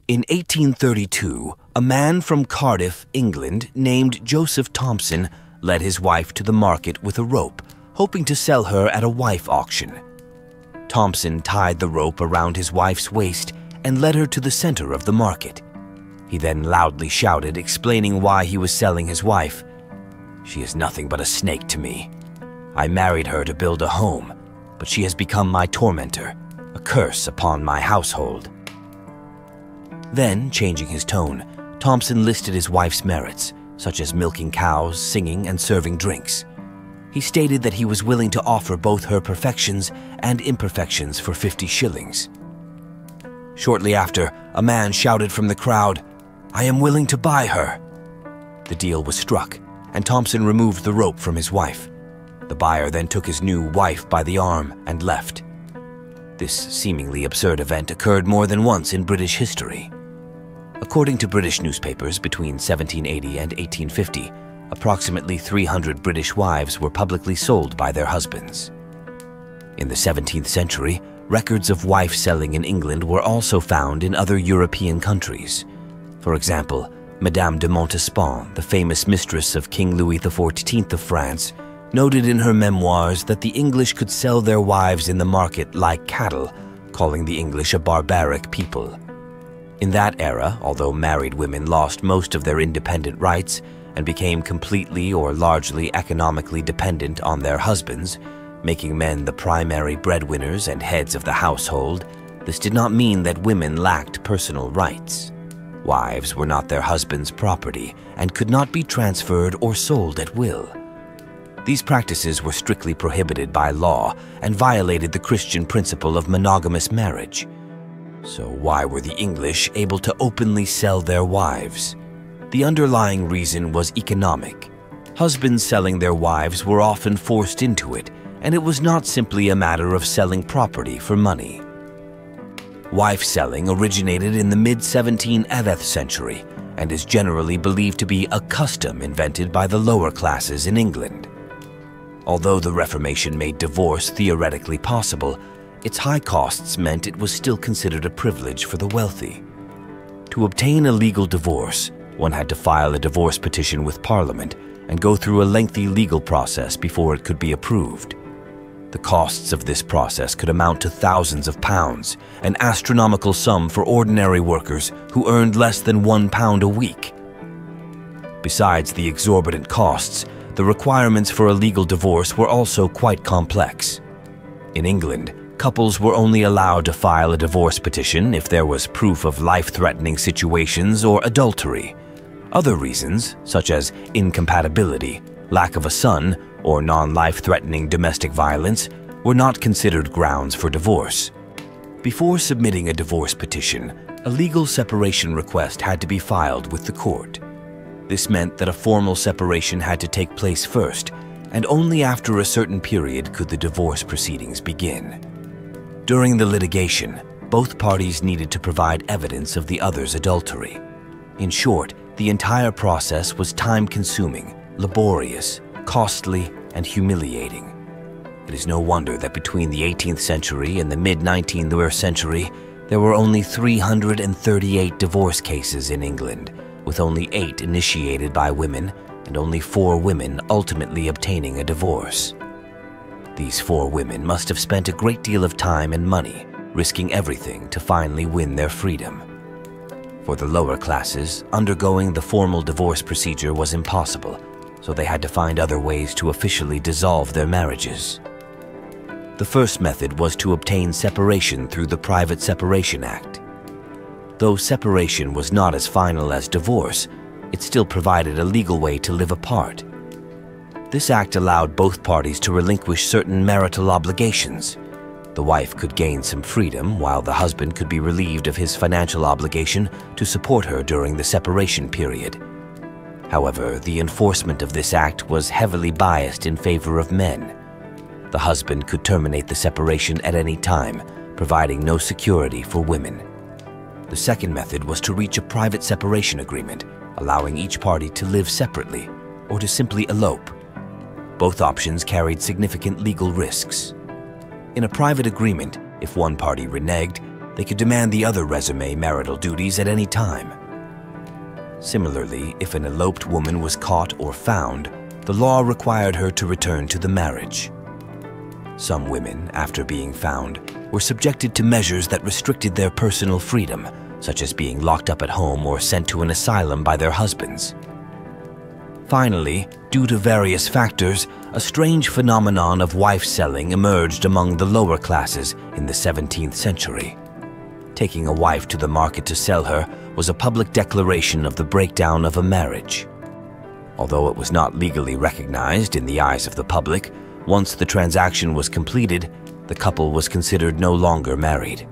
In 1832, a man from Cardiff, England, named Joseph Thompson led his wife to the market with a rope, hoping to sell her at a wife auction. Thompson tied the rope around his wife's waist and led her to the center of the market. He then loudly shouted, explaining why he was selling his wife. "She is nothing but a snake to me. I married her to build a home, but she has become my tormentor, a curse upon my household." Then, changing his tone, Thompson listed his wife's merits, such as milking cows, singing, and serving drinks. He stated that he was willing to offer both her perfections and imperfections for 50 shillings. Shortly after, a man shouted from the crowd, "I am willing to buy her." The deal was struck, and Thompson removed the rope from his wife. The buyer then took his new wife by the arm and left. This seemingly absurd event occurred more than once in British history. According to British newspapers, between 1780 and 1850, approximately 300 British wives were publicly sold by their husbands. In the 17th century, records of wife selling in England were also found in other European countries. For example, Madame de Montespan, the famous mistress of King Louis XIV of France, noted in her memoirs that the English could sell their wives in the market like cattle, calling the English a barbaric people. In that era, although married women lost most of their independent rights and became completely or largely economically dependent on their husbands, making men the primary breadwinners and heads of the household, this did not mean that women lacked personal rights. Wives were not their husband's property and could not be transferred or sold at will. These practices were strictly prohibited by law and violated the Christian principle of monogamous marriage. So why were the English able to openly sell their wives? The underlying reason was economic. Husbands selling their wives were often forced into it, and it was not simply a matter of selling property for money. Wife selling originated in the mid-17th century and is generally believed to be a custom invented by the lower classes in England. Although the Reformation made divorce theoretically possible, its high costs meant it was still considered a privilege for the wealthy. To obtain a legal divorce, one had to file a divorce petition with Parliament and go through a lengthy legal process before it could be approved. The costs of this process could amount to thousands of pounds, an astronomical sum for ordinary workers who earned less than £1 a week. Besides the exorbitant costs, the requirements for a legal divorce were also quite complex. In England, couples were only allowed to file a divorce petition if there was proof of life-threatening situations or adultery. Other reasons, such as incompatibility, lack of a son, or non-life-threatening domestic violence, were not considered grounds for divorce. Before submitting a divorce petition, a legal separation request had to be filed with the court. This meant that a formal separation had to take place first, and only after a certain period could the divorce proceedings begin. During the litigation, both parties needed to provide evidence of the other's adultery. In short, the entire process was time-consuming, laborious, costly, and humiliating. It is no wonder that between the 18th century and the mid-19th century, there were only 338 divorce cases in England, with only 8 initiated by women and only 4 women ultimately obtaining a divorce. These 4 women must have spent a great deal of time and money, risking everything to finally win their freedom. For the lower classes, undergoing the formal divorce procedure was impossible, so they had to find other ways to officially dissolve their marriages. The first method was to obtain separation through the Private Separation Act. Though separation was not as final as divorce, it still provided a legal way to live apart. This act allowed both parties to relinquish certain marital obligations. The wife could gain some freedom, while the husband could be relieved of his financial obligation to support her during the separation period. However, the enforcement of this act was heavily biased in favor of men. The husband could terminate the separation at any time, providing no security for women. The second method was to reach a private separation agreement, allowing each party to live separately or to simply elope. Both options carried significant legal risks. In a private agreement, if one party reneged, they could demand the other resume marital duties at any time. Similarly, if an eloped woman was caught or found, the law required her to return to the marriage. Some women, after being found, were subjected to measures that restricted their personal freedom, such as being locked up at home or sent to an asylum by their husbands. Finally, due to various factors, a strange phenomenon of wife-selling emerged among the lower classes in the 17th century. Taking a wife to the market to sell her was a public declaration of the breakdown of a marriage. Although it was not legally recognized in the eyes of the public, once the transaction was completed, the couple was considered no longer married.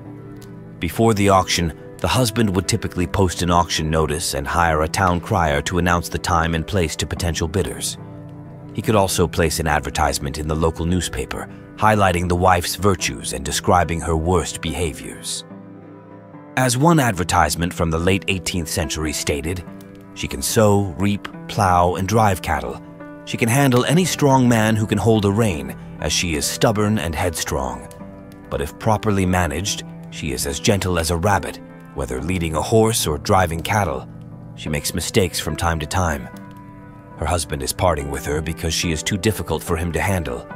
Before the auction, the husband would typically post an auction notice and hire a town crier to announce the time and place to potential bidders. He could also place an advertisement in the local newspaper, highlighting the wife's virtues and describing her worst behaviors. As one advertisement from the late 18th century stated, "She can sow, reap, plow, and drive cattle. She can handle any strong man who can hold a rein, as she is stubborn and headstrong. But if properly managed, she is as gentle as a rabbit, whether leading a horse or driving cattle. She makes mistakes from time to time. Her husband is parting with her because she is too difficult for him to handle."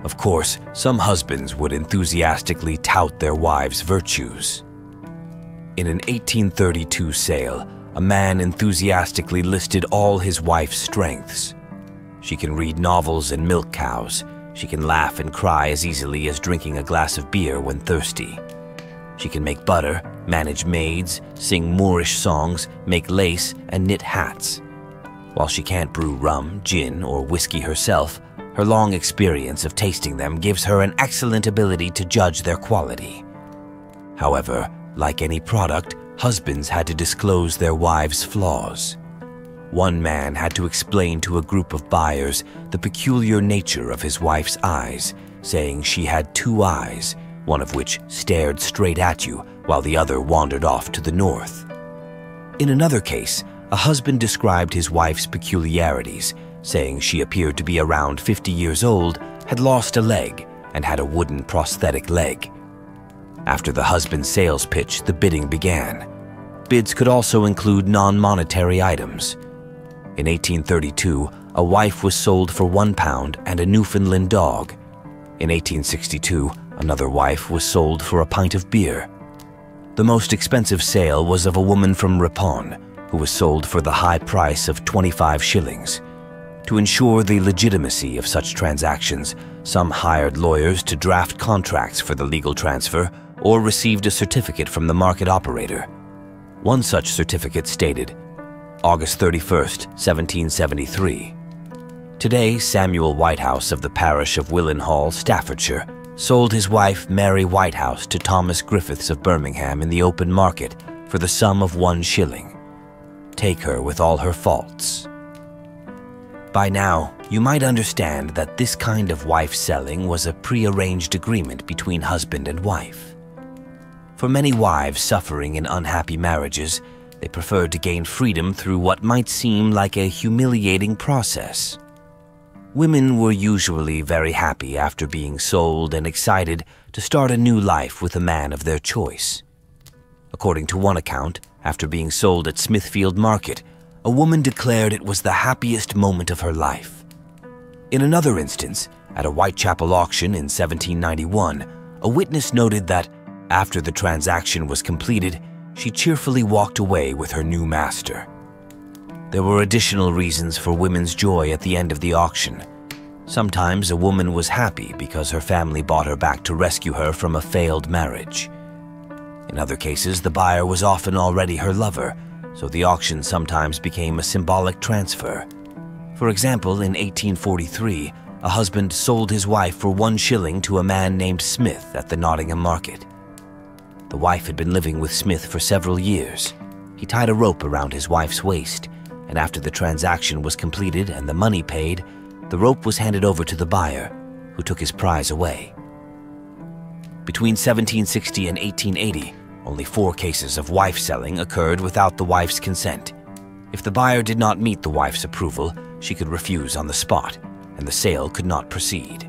Of course, some husbands would enthusiastically tout their wives' virtues. In an 1832 sale, a man enthusiastically listed all his wife's strengths. She can read novels and milk cows. She can laugh and cry as easily as drinking a glass of beer when thirsty. She can make butter, manage maids, sing Moorish songs, make lace, and knit hats. While she can't brew rum, gin, or whiskey herself, her long experience of tasting them gives her an excellent ability to judge their quality. However, like any product, husbands had to disclose their wives' flaws. One man had to explain to a group of buyers the peculiar nature of his wife's eyes, saying she had two eyes, one of which stared straight at you while the other wandered off to the north. In another case, a husband described his wife's peculiarities, saying she appeared to be around 50 years old, had lost a leg, and had a wooden prosthetic leg. After the husband's sales pitch, the bidding began. Bids could also include non-monetary items. In 1832, a wife was sold for £1 and a Newfoundland dog. In 1862, another wife was sold for a pint of beer. The most expensive sale was of a woman from Ripon, who was sold for the high price of 25 shillings. To ensure the legitimacy of such transactions, some hired lawyers to draft contracts for the legal transfer or received a certificate from the market operator. One such certificate stated, August 31st, 1773. Today, Samuel Whitehouse of the parish of Willenhall, Staffordshire, sold his wife Mary Whitehouse to Thomas Griffiths of Birmingham in the open market for the sum of 1 shilling. Take her with all her faults. By now, you might understand that this kind of wife-selling was a pre-arranged agreement between husband and wife. For many wives suffering in unhappy marriages, they preferred to gain freedom through what might seem like a humiliating process. Women were usually very happy after being sold and excited to start a new life with a man of their choice. According to one account, after being sold at Smithfield Market, a woman declared it was the happiest moment of her life. In another instance, at a Whitechapel auction in 1791, a witness noted that, after the transaction was completed, she cheerfully walked away with her new master. There were additional reasons for women's joy at the end of the auction. Sometimes a woman was happy because her family bought her back to rescue her from a failed marriage. In other cases, the buyer was often already her lover, so the auction sometimes became a symbolic transfer. For example, in 1843, a husband sold his wife for 1 shilling to a man named Smith at the Nottingham market. The wife had been living with Smith for several years. He tied a rope around his wife's waist, and after the transaction was completed and the money paid, the rope was handed over to the buyer, who took his prize away. Between 1760 and 1880, only 4 cases of wife-selling occurred without the wife's consent. If the buyer did not meet the wife's approval, she could refuse on the spot, and the sale could not proceed.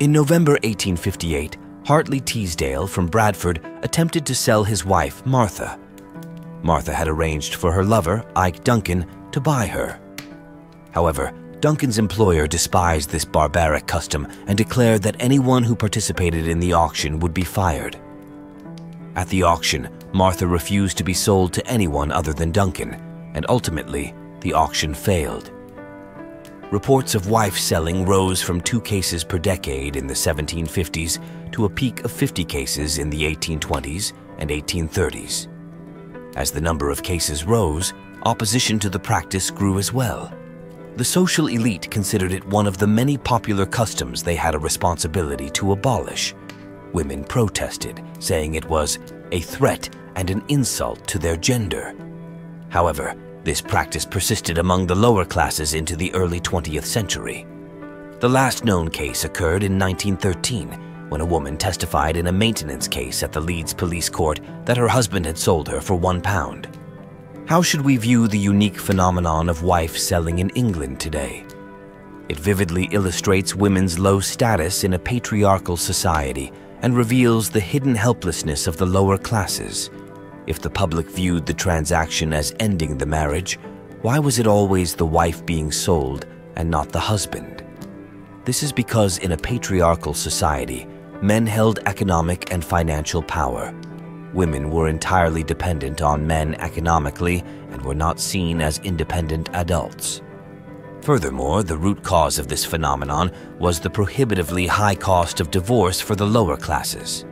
In November 1858, Hartley Teasdale from Bradford attempted to sell his wife, Martha. Martha had arranged for her lover, Ike Duncan, to buy her. However, Duncan's employer despised this barbaric custom and declared that anyone who participated in the auction would be fired. At the auction, Martha refused to be sold to anyone other than Duncan, and ultimately, the auction failed. Reports of wife selling rose from 2 cases per decade in the 1750s to a peak of 50 cases in the 1820s and 1830s. As the number of cases rose, opposition to the practice grew as well. The social elite considered it one of the many popular customs they had a responsibility to abolish. Women protested, saying it was a threat and an insult to their gender. However, this practice persisted among the lower classes into the early 20th century. The last known case occurred in 1913, when a woman testified in a maintenance case at the Leeds Police Court that her husband had sold her for £1. How should we view the unique phenomenon of wife selling in England today? It vividly illustrates women's low status in a patriarchal society and reveals the hidden helplessness of the lower classes. If the public viewed the transaction as ending the marriage, why was it always the wife being sold and not the husband? This is because in a patriarchal society, men held economic and financial power. Women were entirely dependent on men economically and were not seen as independent adults. Furthermore, the root cause of this phenomenon was the prohibitively high cost of divorce for the lower classes.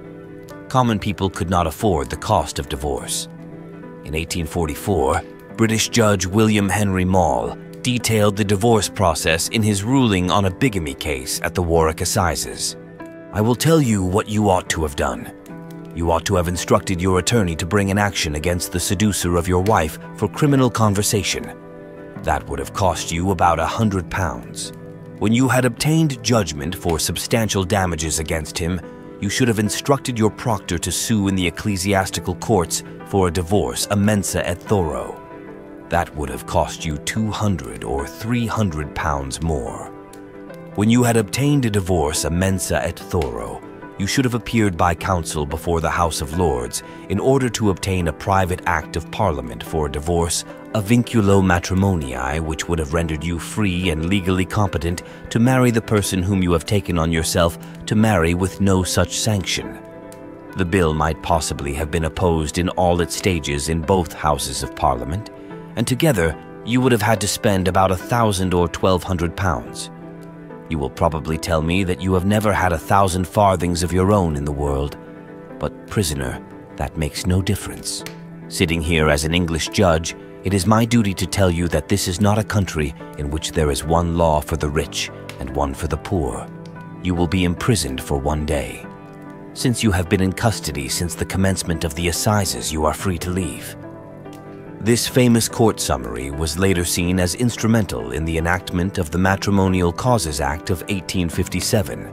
Common people could not afford the cost of divorce. In 1844, British Judge William Henry Maule detailed the divorce process in his ruling on a bigamy case at the Warwick Assizes. "I will tell you what you ought to have done. You ought to have instructed your attorney to bring an action against the seducer of your wife for criminal conversation. That would have cost you about £100. When you had obtained judgment for substantial damages against him, you should have instructed your proctor to sue in the ecclesiastical courts for a divorce a mensa et thoro. That would have cost you £200 or £300 more. When you had obtained a divorce a mensa et thoro, you should have appeared by counsel before the House of Lords in order to obtain a private act of Parliament for a divorce, a vinculo matrimoniae, which would have rendered you free and legally competent to marry the person whom you have taken on yourself to marry with no such sanction." The bill might possibly have been opposed in all its stages in both Houses of Parliament, and together you would have had to spend about £1,000 or £1,200. You will probably tell me that you have never had 1,000 farthings of your own in the world. But, prisoner, that makes no difference. Sitting here as an English judge, it is my duty to tell you that this is not a country in which there is one law for the rich and one for the poor. You will be imprisoned for 1 day. Since you have been in custody since the commencement of the assizes, you are free to leave. This famous court summary was later seen as instrumental in the enactment of the Matrimonial Causes Act of 1857.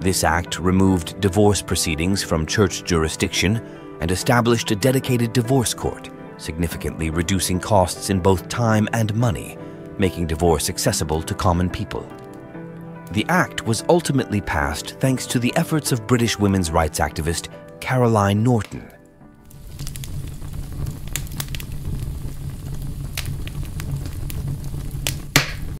This act removed divorce proceedings from church jurisdiction and established a dedicated divorce court, significantly reducing costs in both time and money, making divorce accessible to common people. The act was ultimately passed thanks to the efforts of British women's rights activist Caroline Norton.